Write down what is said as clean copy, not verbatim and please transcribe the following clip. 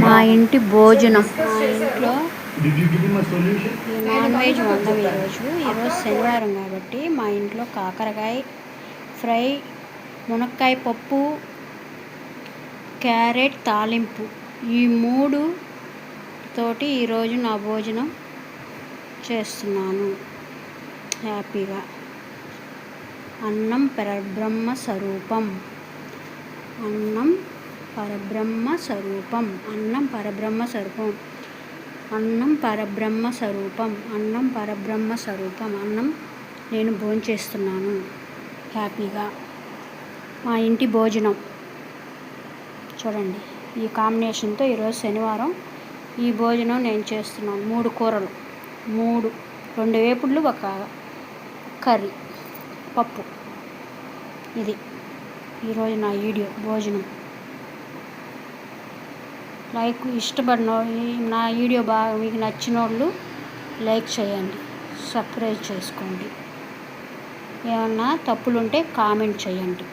మా ఇంటి భోజనం. మా ఇంట్లో నాన్ వెజ్ వండం ఈరోజు శనివారం కాబట్టి మా ఇంట్లో కాకరకాయ ఫ్రై, మునక్కాయ పప్పు, క్యారెట్ తాలింపు, ఈ 3 తోటి ఈరోజు నా భోజనం చేస్తున్నాను హ్యాపీగా. అన్నం పరబ్రహ్మ స్వరూపం, అన్నం పరబ్రహ్మ స్వరూపం, అన్నం పరబ్రహ్మ స్వరూపం, అన్నం పరబ్రహ్మ స్వరూపం, అన్నం పరబ్రహ్మ స్వరూపం. అన్నం నేను భోంచేస్తున్నాను హ్యాపీగా. మా ఇంటి భోజనం చూడండి, ఈ కాంబినేషన్తో ఈరోజు శనివారం ఈ భోజనం నేను చేస్తున్నాను. 3 కూరలు, 2 వేపుళ్ళు, ఒక కర్రీ, పప్పు. ఇది ఈరోజు నా వీడియో భోజనం. ఇష్టపడిన నా వీడియో బాగా మీకు నచ్చిన వాళ్ళు లైక్ చేయండి, సబ్స్క్రైబ్ చేసుకోండి. ఏమన్నా తప్పులుంటే కామెంట్ చేయండి.